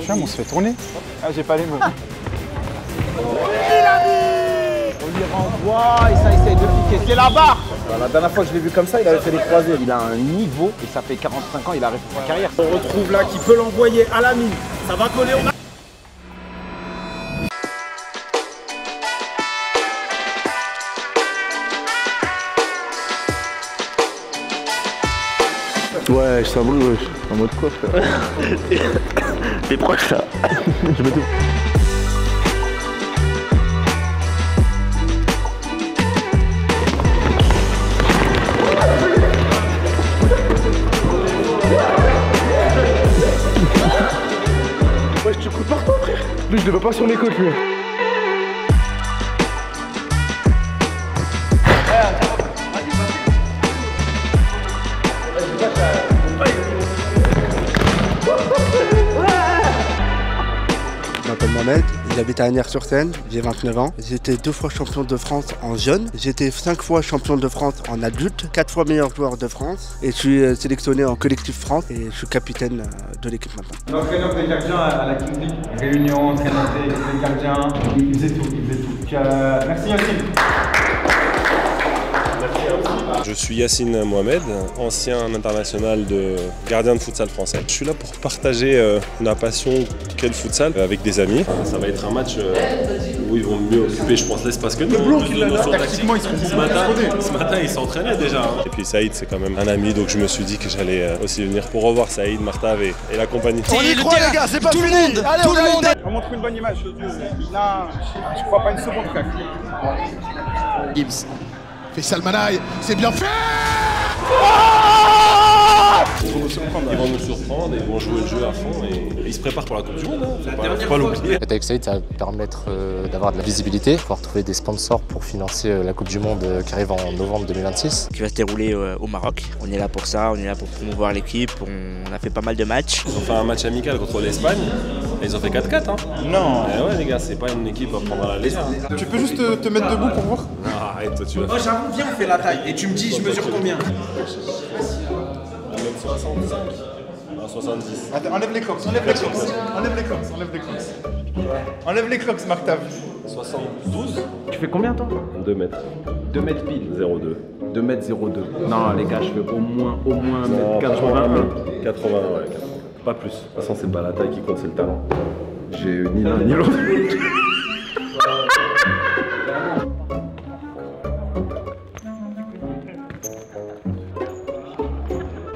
prochain, on se fait tourner. Ah, j'ai pas les mots. On lui renvoie et ça essaye de piquer. C'est la barre. La dernière fois que je l'ai vu comme ça, il avait fait des croisés. Il a un niveau et ça fait 45 ans, il a arrêté sa carrière. On retrouve là qui peut l'envoyer à la mine. Ça va coller. Ouais, ça brûle, wesh. En mode quoi, frère? T'es proche là. Je mets tout. Wesh, tu cours partout, frère. Lui, je le veux pas sur les côtes, lui. Je m'appelle Mohamed, j'habite à Agnières-sur-Seine, j'ai 29 ans. J'ai été 2 fois champion de France en jeune. J'ai été 5 fois champion de France en adulte, 4 fois meilleur joueur de France. Et je suis sélectionné en collectif France et je suis capitaine de l'équipe maintenant. L'entraîneur des gardiens à la King League. Réunion, entraîneur des gardiens. Il faisait tout, il faisait tout. Merci Yacine. Je suis Yacine Mohamed, ancien international de gardien de futsal français. Je suis là pour partager ma passion qu'est le futsal avec des amis. Ça va être un match où ils vont mieux occuper, je pense, l'espace que nous. Le bloc, tactiquement, ils seront ce matin, ils s'entraînaient déjà. Et puis Saïd, c'est quand même un ami, donc je me suis dit que j'allais aussi venir pour revoir Saïd, Martav et la compagnie. On y croit, les gars, c'est pas fini. Allez, tout le monde. On montre une bonne image. Là, je crois pas une seconde, frère. Gibbs. Fait Salmanaï, c'est bien fait. Ils vont nous surprendre et ils vont jouer le jeu à fond et ils se préparent pour la Coupe du Monde, faut pas l'oublier. Avec Saïd, ça va permettre d'avoir de la visibilité, pouvoir trouver des sponsors pour financer la Coupe du Monde qui arrive en novembre 2026. Qui va se dérouler au Maroc. On est là pour ça, on est là pour promouvoir l'équipe, on a fait pas mal de matchs. Ils ont fait un match amical contre l'Espagne et ils ont fait 4-4. Hein. Non. Ouais les gars, c'est pas une équipe à prendre à la légère. Tu peux juste te mettre debout pour voir? Ah, arrête, toi tu vas. Moi j'avoue, viens on fait la taille et tu me dis je mesure combien? 1m65. 70. Attends, enlève les crocs, enlève les crocs. Enlève les crocs, enlève les crocs. Enlève les crocs, Martav. 72. Tu fais combien toi? 2 mètres. 2 mètres pile. 0,2. 2 mètres 02. Non les gars, je fais au moins 1 Non, mètre 80. 80, ouais. Pas plus. De toute façon, c'est pas la taille qui compte, c'est le talent. J'ai ni l'un ni l'autre.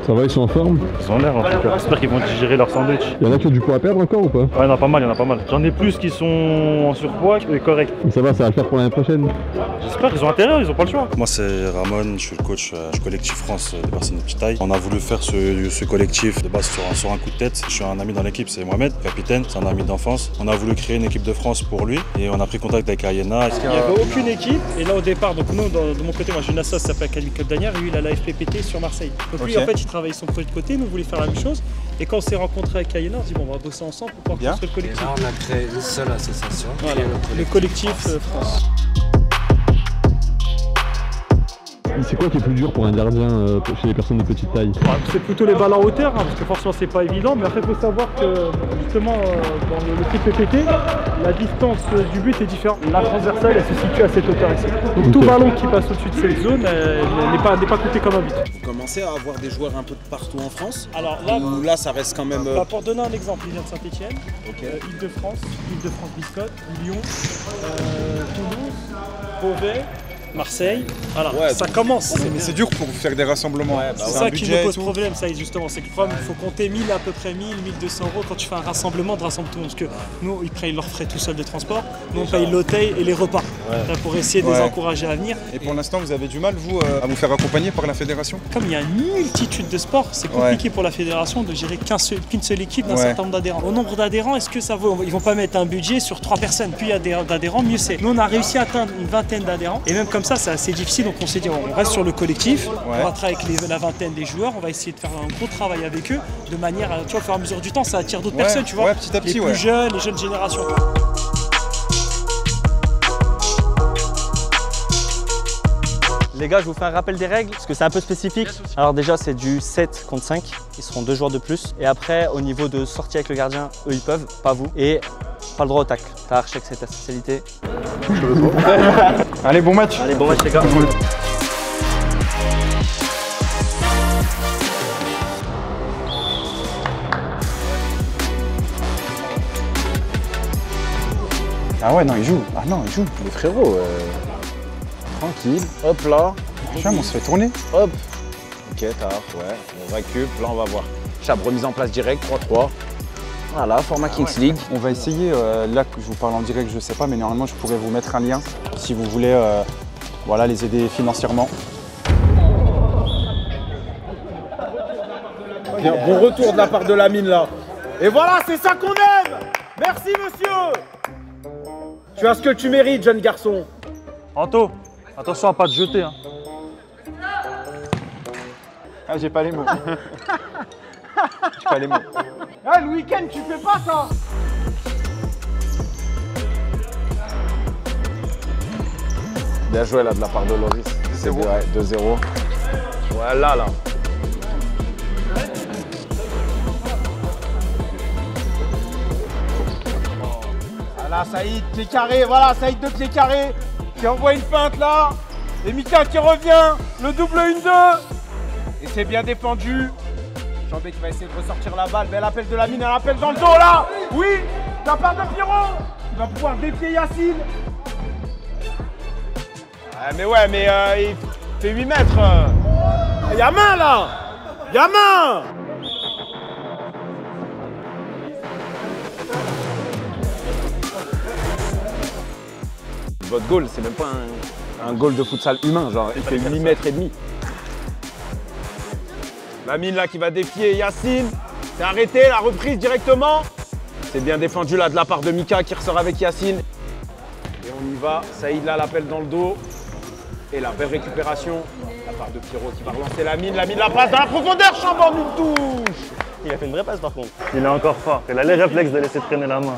Ça va, ils sont en forme? Ils ont l'air en tout cas. J'espère qu'ils vont digérer leur sandwich. Il y en a qui ont du poids à perdre encore ou pas? Ouais, il y en a pas mal, il y en a pas mal. J'en ai plus qui sont en surpoids et corrects. Mais ça va le faire pour l'année prochaine? J'espère qu'ils ont intérêt, ils ont pas le choix. Moi c'est Ramon, je suis le coach du collectif France des personnes de petite taille. On a voulu faire ce collectif de base sur un coup de tête. Je suis un ami dans l'équipe, c'est Mohamed, capitaine, c'est un ami d'enfance. On a voulu créer une équipe de France pour lui et on a pris contact avec Ayena. Il n'y avait aucune équipe et là au départ, donc nous de mon côté, moi j'ai une asso qui s'appelle Académie Club d'Agnières et lui il a la FPPT sur Marseille. Donc lui en fait il travaillait son projet de côté, nous on voulait faire la même chose. Et quand on s'est rencontré avec Ayena, on s'est dit bon on va bosser ensemble pour pouvoir construire le collectif. Et là on a créé une seule association. Voilà, le collectif France. C'est quoi qui est plus dur pour un gardien chez les personnes de petite taille? C'est plutôt les balles en hauteur, hein, parce que forcément c'est pas évident, mais après il faut savoir que justement dans le truc PPT, la distance du but est différente. La transversale elle se situe à cette hauteur ici. Donc tout ballon qui passe au-dessus de cette zone n'est pas compté comme un but. Vous commencez à avoir des joueurs un peu de partout en France? Alors là, ou là ça reste quand même... pour donner un exemple, il vient de Saint-Etienne, Île-de-France, Biscotte, Lyon, Toulouse, Beauvais, Marseille, voilà, ouais, ça commence. Mais c'est dur pour faire des rassemblements. Ouais, c'est ça qui nous pose problème, ça justement. C'est que le problème, il faut compter 1000 à peu près 1200 € quand tu fais un rassemblement de rassemble tout le monde. Parce que nous, ils prennent leurs frais tout seuls de transport, nous on paye l'hôtel et les repas pour essayer de les encourager à venir. Et pour l'instant, vous avez du mal, vous, à vous faire accompagner par la fédération? Comme il y a une multitude de sports, c'est compliqué pour la fédération de gérer qu'une seule équipe d'un certain nombre d'adhérents. Au nombre d'adhérents, est-ce que ça vaut? Ils vont pas mettre un budget sur 3 personnes. Plus il y a d'adhérents, mieux c'est. Nous, on a réussi à atteindre une vingtaine d'adhérents. Et même comme ça, c'est assez difficile. Donc on s'est dit, on reste sur le collectif, on va travailler avec la vingtaine des joueurs, on va essayer de faire un gros travail avec eux, de manière, tu vois, au fur et à mesure du temps, ça attire d'autres personnes, tu vois, petit à petit, les plus jeunes, les jeunes générations. Les gars, je vous fais un rappel des règles parce que c'est un peu spécifique. Alors déjà, c'est du 7 contre 5. Ils seront 2 joueurs de plus. Et après, au niveau de sortie avec le gardien, eux, ils peuvent, pas vous. Et pas le droit au tacle. T'as Archek, c'est ta spécialité. Allez, bon match. Allez, bon match les gars. Ah ouais, non, il joue. Ah non, il joue. Les frérots, tranquille. Hop là. Cham, on se fait tourner. Hop. Ok, tard, ouais. On récup, là on va voir. Chab, remise en place direct, 3-3. Voilà, format Kings League. On va essayer, là que je vous parle en direct, je sais pas, mais normalement je pourrais vous mettre un lien si vous voulez voilà, les aider financièrement. Bien, bon retour de la part de Lamine là. Et voilà, c'est ça qu'on aime. Merci monsieur. Tu as ce que tu mérites, jeune garçon. Anto, attention à pas te jeter. Hein. Ah, j'ai pas les mots. J'ai pas les mots. Ah, le week-end, tu fais pas ça. Bien joué là de la part de Loris. C'est bon. 2-0. Voilà là. Voilà, Saïd, pied carré, voilà, Saïd de pied carré, qui envoie une feinte là, et Mika qui revient, le double 1-2, et c'est bien défendu. Jambé qui va essayer de ressortir la balle, bel appel de Lamine, un appel dans le dos là, oui, de la part de Pierrot, il va pouvoir défier Yacine. Mais ouais, mais il fait 8 mètres. Il y a main là, il y a main. Votre goal, c'est même pas un goal de futsal humain, genre il fait 8 mètres et demi. Lamine là qui va défier Yacine. C'est arrêté, la reprise directement. C'est bien défendu là de la part de Mika qui ressort avec Yacine. Et on y va. Saïd là l'appel dans le dos. Et la belle récupération. La part de Pierrot qui va relancer Lamine. Lamine la passe dans la profondeur. Chambon une touche. Il a fait une vraie passe par contre. Il est encore fort. Il a les réflexes de laisser traîner la main.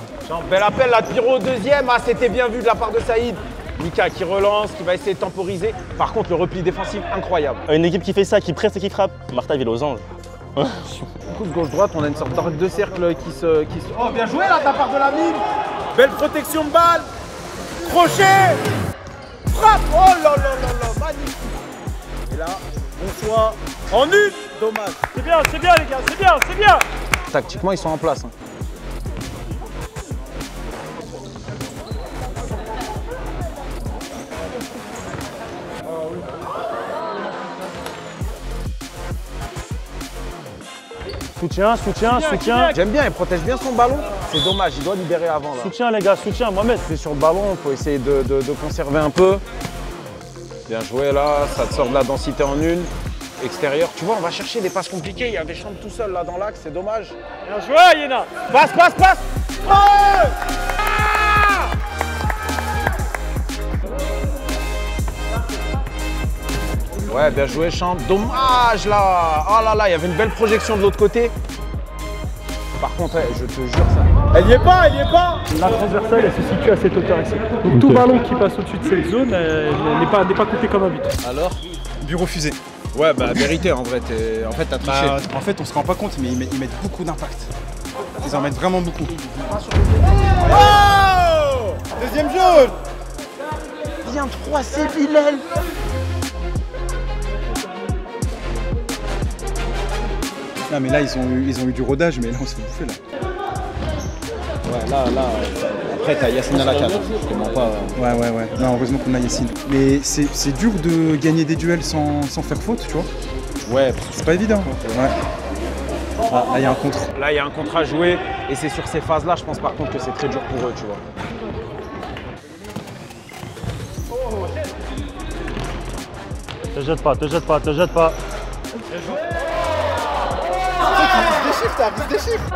Bel appel là de Pierrot au deuxième. Ah, c'était bien vu de la part de Saïd. Mika qui relance, qui va essayer de temporiser. Par contre, le repli défensif incroyable. Une équipe qui fait ça, qui presse et qui frappe. Martha, il est aux anges. Coup de gauche-droite, on a une sorte d'arc de cercle qui se... Oh, bien joué là de la part de Lamine. Belle protection de balle. Crochet. Frappe. Oh là là là là, magnifique. Et là, bon choix. En une. Dommage. C'est bien les gars, c'est bien, c'est bien. Tactiquement, ils sont en place. Hein. Soutien. J'aime bien, il protège bien son ballon. C'est dommage, il doit libérer avant. Là. Soutien les gars, soutien, Mohamed. C'est sur le ballon, il faut essayer de conserver un peu. Bien joué là, ça te sort de la densité en une. Extérieur, tu vois, on va chercher des passes compliquées. Il y a des chambres tout seul là dans l'axe, c'est dommage. Bien joué, Yéna. Passe. Oh ouais, bien joué, Champ. Dommage là. Oh là là, il y avait une belle projection de l'autre côté. Par contre, je te jure ça. Elle y est pas. La transversale, elle se situe à cette hauteur ici. Donc tout ballon qui passe au-dessus de cette zone n'est pas compté comme un but. Alors? But refusé. Ouais, bah vérité en vrai, en fait t'as triché. En fait, on se rend pas compte, mais ils mettent beaucoup d'impact. Ils en mettent vraiment beaucoup. Oh, deuxième jaune. Bien 3, c'est Bilal. Non mais là ils ont eu du rodage, mais là on s'est bouffé là. Ouais, là. Après t'as Yacine à la 4, je te mens pas. Ouais. Non, heureusement qu'on a Yacine. Mais c'est dur de gagner des duels sans faire faute, tu vois. Ouais, c'est pas évident. Ouais. Ah, là il y a un contre. Là il y a un contre à jouer et c'est sur ces phases là je pense par contre que c'est très dur pour eux, tu vois. Te jette pas. Des chiffres.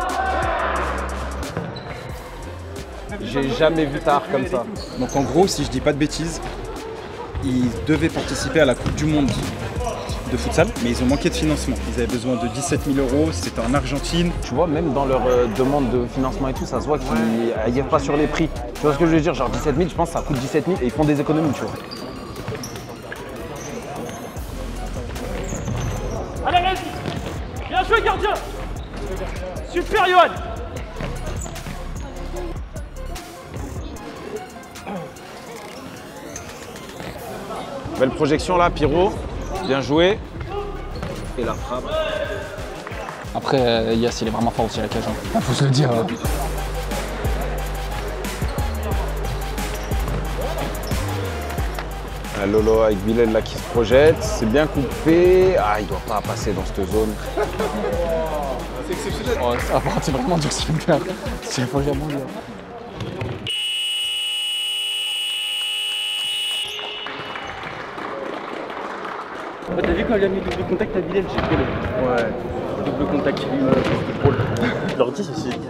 J'ai jamais vu Tahar comme ça. Donc en gros, si je dis pas de bêtises, ils devaient participer à la Coupe du Monde de futsal, mais ils ont manqué de financement. Ils avaient besoin de 17 000 €, c'était en Argentine. Tu vois, même dans leur demande de financement et tout, ça se voit qu'ils n'y pas sur les prix. Tu vois ce que je veux dire? Genre 17 000, je pense que ça coûte 17 000 et ils font des économies, tu vois. Super Yohan. Belle projection là, Pyro. Bien joué. Et la frappe. Après, Yass, il est vraiment fort aussi à la cage. Hein. Faut se le dire. Lolo avec Bilal là qui se projette. C'est bien coupé. Ah, il doit pas passer dans cette zone. C'est exceptionnel. Oh, c'est vraiment dur ce film là. C'est vraiment dur. T'as vu quand il a mis double contact à Bilal, j'ai fait le double contact épaule. L'ordi,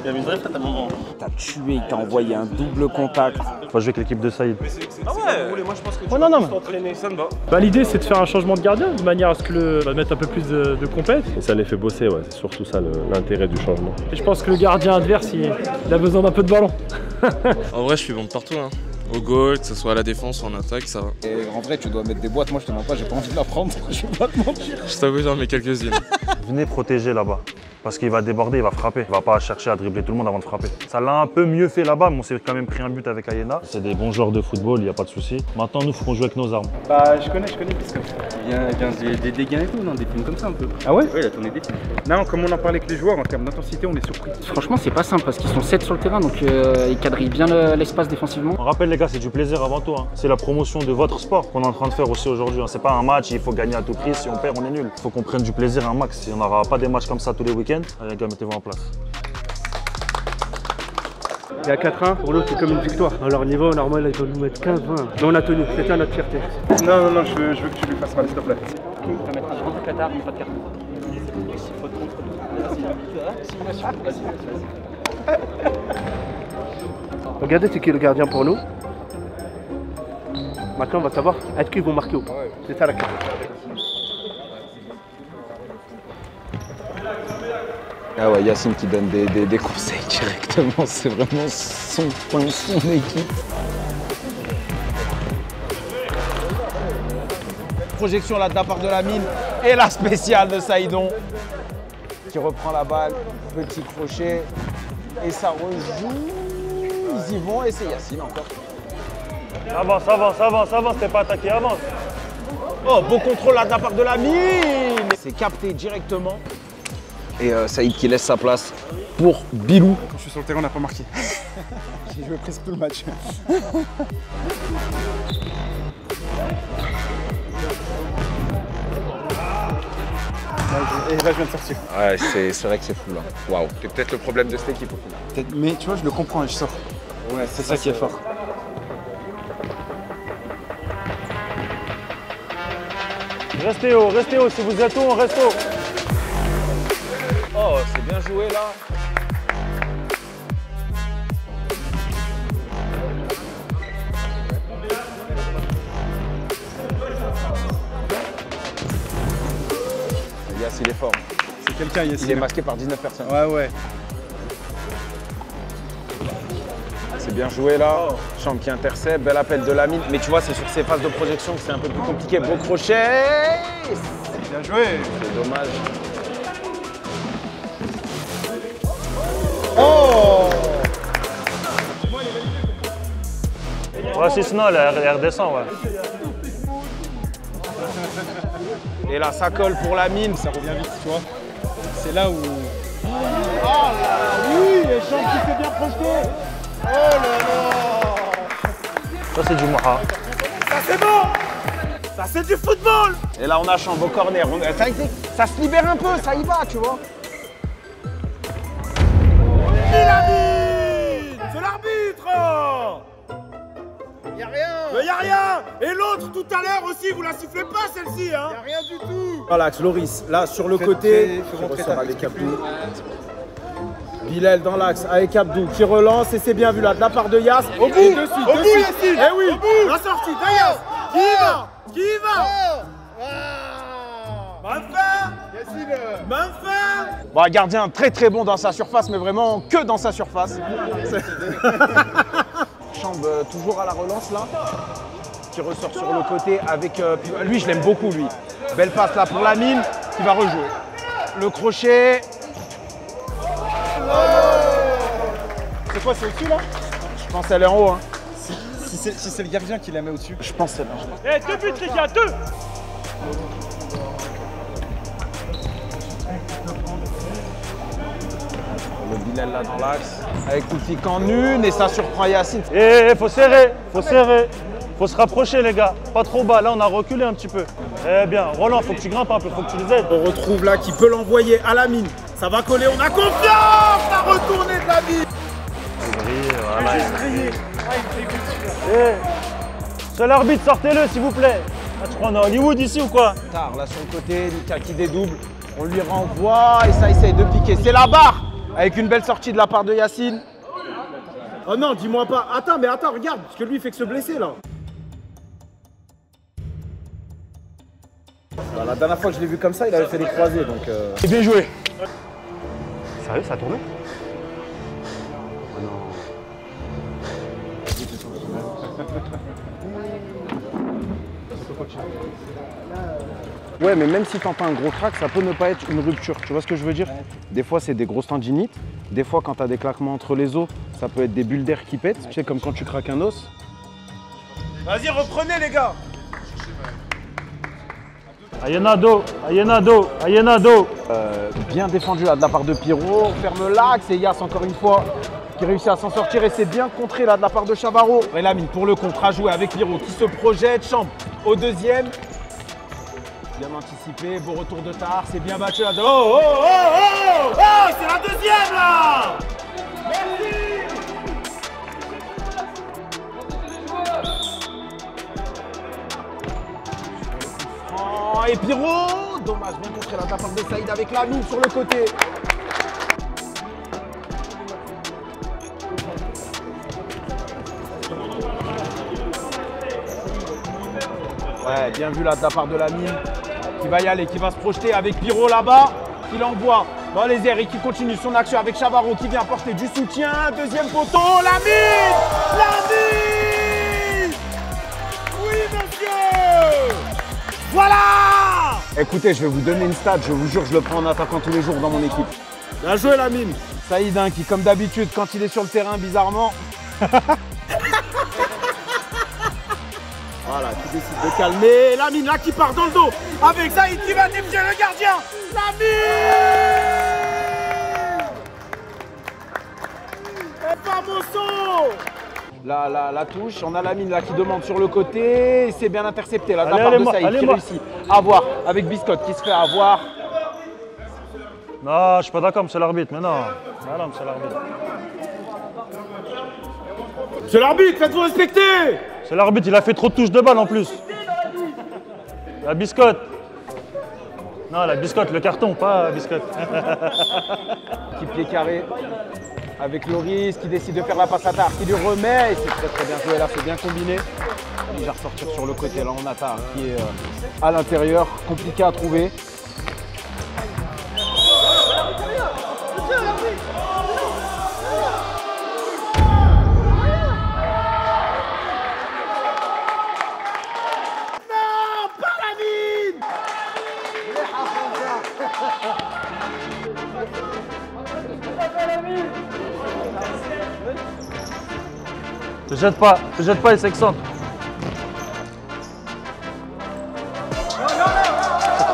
il a mis une vraie fête à un moment. T'as tué, il t'a envoyé un double contact. On va jouer avec l'équipe de Saïd. Ah ouais, moi je pense que tu non, t'entraîner, ça me va. Bah, l'idée c'est de faire un changement de gardien de manière à ce que le va mettre un peu plus de compète. Et ça les fait bosser, ouais. C'est surtout ça l'intérêt du changement. Et je pense que le gardien adverse il a besoin d'un peu de ballon. En vrai je suis bon de partout, hein. Au goal, que ce soit à la défense ou en attaque, ça va. Et en vrai, tu dois mettre des boîtes. Moi, je te mens pas, j'ai pas envie de la prendre. Je vais pas te mentir. Je t'avoue, j'en mets quelques-unes. Venez protéger là-bas. Parce qu'il va déborder, il va frapper. Il va pas chercher à dribbler tout le monde avant de frapper. Ça l'a un peu mieux fait là-bas, mais on s'est quand même pris un but avec Ayena. C'est des bons joueurs de football, il n'y a pas de souci. Maintenant, nous, il faut qu'on joue avec nos armes. Bah, je connais, parce que il vient des dégâts et tout, non, des films comme ça un peu. Ah ouais? Oui, il a tourné des films. Non, comme on en parlait avec les joueurs, en termes d'intensité, on est surpris. Franchement, c'est pas simple parce qu'ils sont 7 sur le terrain, donc ils quadrillent bien l'espace défensivement. On rappelle les gars, c'est du plaisir avant tout. Hein. C'est la promotion de votre sport qu'on est en train de faire aussi aujourd'hui. Hein. C'est pas un match, il faut gagner à tout prix. Si on perd, on est nul. Il faut qu'on prenne du plaisir un max. Si on n'aura pas des matchs comme ça tous les week-ends, les gars, mettez-vous en place. Il y a 4-1, pour l'autre c'est comme une victoire. À leur niveau, normal, ils vont nous mettre 15-20. Mais on a tenu, c'était notre fierté. Non, je veux que tu lui fasses mal, s'il te plaît. Tu vas mettre un contre Qatar, pas de carte. Regardez c'est qui est le gardien pour nous. Maintenant on va savoir est-ce qu'ils vont marquer ou pas. C'est ça la question. Ah ouais, Yacine qui donne des conseils directement, c'est vraiment son point, son équipe. Projection là de la part de la mine et la spéciale de Saïdon qui reprend la balle, petit crochet et ça rejoue. Ils y vont et c'est Yacine encore. Avance, t'es pas attaqué, avance. Oh, beau contrôle là de la part de la mine. C'est capté directement. Et Saïd qui laisse sa place pour Bilou. Quand je suis sur le terrain, on n'a pas marqué. J'ai joué presque tout le match. Et là, je viens de sortir. Ouais, c'est vrai que c'est fou là. Waouh. C'est peut-être le problème de cette équipe au final. Mais tu vois, je le comprends et je sors. Ouais, c'est ça qui est fort. Restez haut, si vous êtes haut, on reste haut. Oh, c'est bien joué là. Yass, il est fort. C'est quelqu'un, Yass. Il est masqué par 19 personnes. Ouais. C'est bien joué là. Chambre qui intercepte, bel appel de la mine. Mais tu vois, c'est sur ces phases de projection que c'est un peu plus compliqué. Beau crochet. Bien joué. C'est dommage. Oh! Ouais, si sinon, elle redescend, ouais. Et là, ça colle pour la mine. Ça revient vite, tu vois. C'est là où... Oh là, oui, les jambes qui s'est bien projeté. Oh là là. Ça, c'est du Moha. Ça, c'est bon. Ça, c'est du football. Et là, on a chambre au corner. Ça se libère un peu, ça y va, tu vois. C'est l'arbitre. Y'a rien. Mais y'a rien. Et l'autre tout à l'heure aussi, vous la sifflez pas celle-ci, hein. Y'a rien du tout. Voilà, Loris, là sur le côté, qui ressort avec Abdou. Bilal dans l'axe avec Abdou qui relance et c'est bien vu là de la part de Yass. Au bout, Yassine. Eh oui, au bout. La sortie de Yass. Qui y va. Manfa. Bon, un gardien très très bon dans sa surface, mais vraiment que dans sa surface. Chambre toujours à la relance là, qui ressort sur le côté avec... lui, je l'aime beaucoup, lui. Belle passe là pour la mine, qui va rejouer. Le crochet. C'est quoi, c'est au-dessus là? Je pense qu'elle est en haut. Hein. Si c'est le gardien qui la met au-dessus. Je pense que c'est là. Eh, 2 buts les gars, 2. Le Bilal là dans l'axe. Avec Koufik en une et ça surprend Yacine. Eh, faut serrer, faut serrer. Faut se rapprocher les gars, pas trop bas. Là on a reculé un petit peu. Eh bien, Roland, faut que tu grimpes un peu, faut que tu les aides. On retrouve là qui peut l'envoyer à Lamine. Ça va coller, on a confiance. Ça a retourné de Lamine. Voilà. Eh, seul arbitre, sortez-le s'il vous plaît. Ah, tu crois on est à Hollywood ici ou quoi? Tard là sur le côté, Lucas qui dédouble. On lui renvoie et ça essaye de piquer. C'est la barre avec une belle sortie de la part de Yacine. Oh non, dis-moi pas. Attends, mais attends, regarde, parce que lui il fait que se blesser là. Bah, la dernière fois que je l'ai vu comme ça, il avait fait des croisés donc. C'est bien joué. Sérieux, ça a tourné? Ouais, mais même si t'entends un gros crack, ça peut ne pas être une rupture. Tu vois ce que je veux dire? Des fois, c'est des grosses tendinites. Des fois, quand t'as des claquements entre les os, ça peut être des bulles d'air qui pètent. Tu sais, comme quand tu craques un os. Vas-y, reprenez les gars. Ayenado, Ayenado, Ayenado. Bien défendu là de la part de Pierrot. On ferme l'axe et Yass encore une fois qui réussit à s'en sortir et c'est bien contré là de la part de Chavarro. Et Lamine pour le contre à jouer avec Pierrot qui se projette, Champ au deuxième. Bien anticipé, beau retour de Tahar, c'est bien battu là. Oh, oh, oh, oh, oh, c'est la deuxième là. Merci. Oh, et Pierrot, dommage, bien contré là de la part de Saïd avec la mine sur le côté. Ouais, bien vu là de la part de la mine qui va y aller, qui va se projeter avec Pierrot là-bas, qui l'envoie dans les airs et qui continue son action avec Chavarro qui vient apporter du soutien. Deuxième poteau, la mine. Oui monsieur. Voilà. Écoutez, je vais vous donner une stat, je vous jure, je le prends en attaquant tous les jours dans mon équipe. Bien joué la mine. Saïd hein, qui comme d'habitude quand il est sur le terrain bizarrement. Voilà, qui décide de calmer. Lamine là qui part dans le dos avec Saïd qui va défier le gardien. Lamine. Et famoso. La touche, on a Lamine là qui demande sur le côté. C'est bien intercepté là de la part de Saïd qui réussit à avoir avec Biscotte qui se fait avoir. Non, je suis pas d'accord, monsieur l'arbitre, mais non. Voilà, monsieur l'arbitre. Monsieur l'arbitre, faites-vous respecter. C'est l'arbitre, il a fait trop de touches de balle en plus. La biscotte. Non, la biscotte, le carton, pas la biscotte. Petit pied carré avec Loris qui décide de faire la passe à Tahar, qui lui remet. Et c'est très très bien joué là, c'est bien combiné. Il va ressortir sur le côté, là on a Tahar qui est à l'intérieur, compliqué à trouver. Te jette pas, il s'excentre.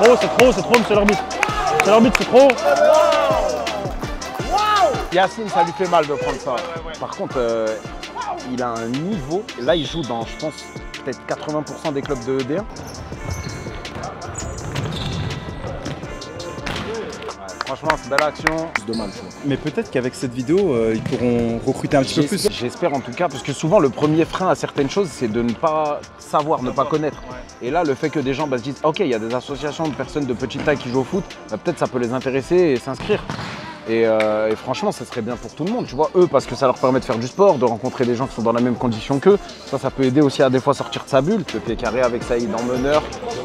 C'est trop, monsieur l'arbitre. Monsieur l'arbitre, c'est trop. Yacine, ça lui fait mal de prendre ça. Par contre, il a un niveau. Là, il joue dans, je pense, peut-être 80% des clubs de D1. Franchement, c'est belle action. C'est dommage. Mais peut-être qu'avec cette vidéo, ils pourront recruter un petit peu plus. J'espère en tout cas, parce que souvent le premier frein à certaines choses, c'est de ne pas savoir, ne pas connaître. Et là, le fait que des gens se disent, ok, il y a des associations de personnes de petite taille qui jouent au foot, peut-être ça peut les intéresser et s'inscrire. Et franchement, ça serait bien pour tout le monde, tu vois. Eux, parce que ça leur permet de faire du sport, de rencontrer des gens qui sont dans la même condition qu'eux. Ça peut aider aussi à des fois sortir de sa bulle. Le pied carré avec Saïd en meneur.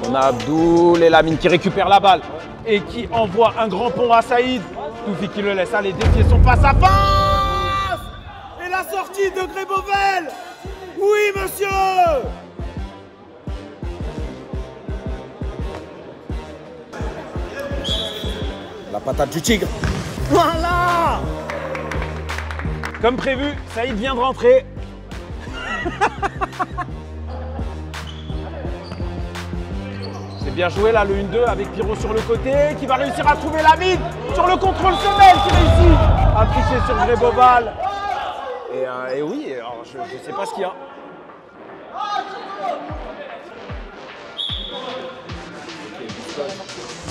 On a Abdoul et Lamine qui récupère la balle et qui envoie un grand pont à Saïd. Koufik qui le laisse aller défier son face à face. Et la sortie de Grébovel. Oui, monsieur. La patate du tigre. Voilà. Comme prévu, Saïd vient de rentrer. C'est bien joué là, le 1-2 avec Pirot sur le côté qui va réussir à trouver la mine sur le contrôle semelle qui réussit à tricher sur Grébobal. Et oui, alors je ne sais pas ce qu'il y a.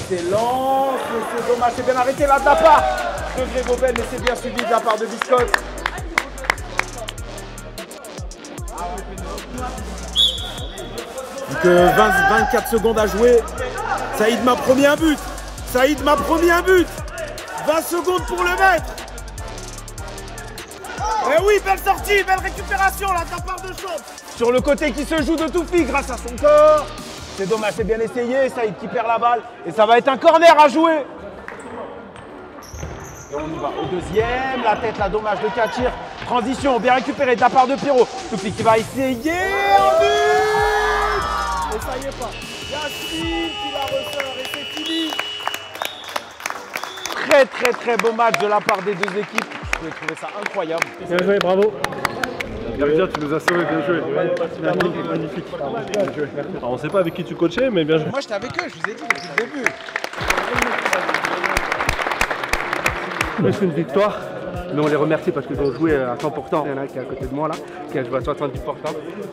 C'est lent, c'est dommage, c'est bien arrêté là de la part de Grébobal, mais c'est bien suivi de la part de Biscotte. Donc 24 secondes à jouer. Saïd m'a promis un but. Saïd m'a promis un but. 20 secondes pour le mettre. Et oui, belle sortie, belle récupération là de la part de Champ. Sur le côté qui se joue de Toufi grâce à son corps. C'est dommage, c'est bien essayé. Saïd qui perd la balle. Et ça va être un corner à jouer. Et on y va au deuxième. La tête, là, dommage de Katir. Transition, bien récupéré de la part de Pirot. Toufi qui va essayer. En but. Et ça y est pas. Yacine qui la ressort et c'est fini. Très beau match de la part des deux équipes. Je pouvais trouver ça incroyable. Bien joué, bravo. Bien, tu nous as sauvés, bien joué. Magnifique. Bien joué. Alors, on ne sait pas avec qui tu coachais, mais bien joué. Moi j'étais avec eux, je vous ai dit depuis le début. C'est une victoire, mais on les remercie parce qu'ils ont joué à 100%. Il y en a un qui est à côté de moi là, qui a joué à 70%.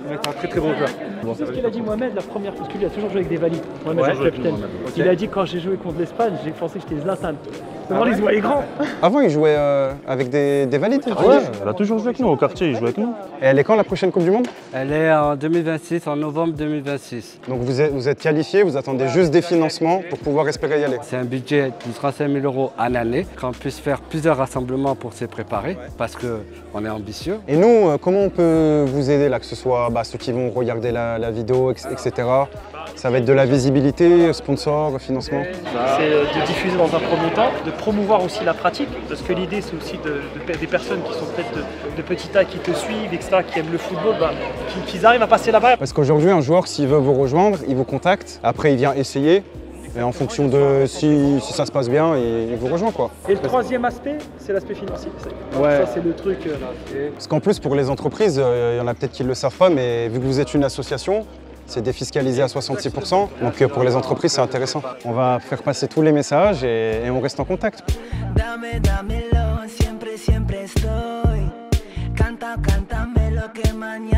C'est un très bon joueur. C'est ce qu'il a dit Mohamed la première, parce qu'il a toujours joué avec des valides. Mohamed, Ouais, le capitaine. okay. Il a dit quand j'ai joué contre l'Espagne, j'ai pensé que j'étais Zlatan. Il se voyait grand. Avant, il jouait avec des valides. Ouais, elle a toujours joué avec nous, au quartier, il joue avec nous. Et elle est quand la prochaine Coupe du Monde? Elle est en 2026, en novembre 2026. Donc vous êtes qualifié, vous attendez juste des financements pour pouvoir espérer y aller. C'est un budget de 35 000 € à l'année, qu'on puisse faire plusieurs rassemblements pour se préparer, parce qu'on est ambitieux. Et nous, comment on peut vous aider là, que ce soit ceux qui vont regarder la vidéo, etc. Ça va être de la visibilité, sponsor, financement? C'est de diffuser dans un premier temps, de promouvoir aussi la pratique, parce que l'idée c'est aussi des personnes qui sont peut-être de petite taille, qui te suivent, etc., qui aiment le football, qu'ils arrivent à passer la barrière. Parce qu'aujourd'hui, un joueur, s'il veut vous rejoindre, il vous contacte, après il vient essayer, et en fonction de si ça se passe bien, il vous rejoint quoi. Et le troisième aspect, c'est l'aspect financier. Ouais. Ça c'est le truc. Parce qu'en plus, pour les entreprises, il y en a peut-être qui ne le savent pas, mais vu que vous êtes une association, c'est défiscalisé à 66%, donc pour les entreprises, c'est intéressant. On va faire passer tous les messages et on reste en contact. Dámelo, siempre estoy. Canta, cántame lo que mañana.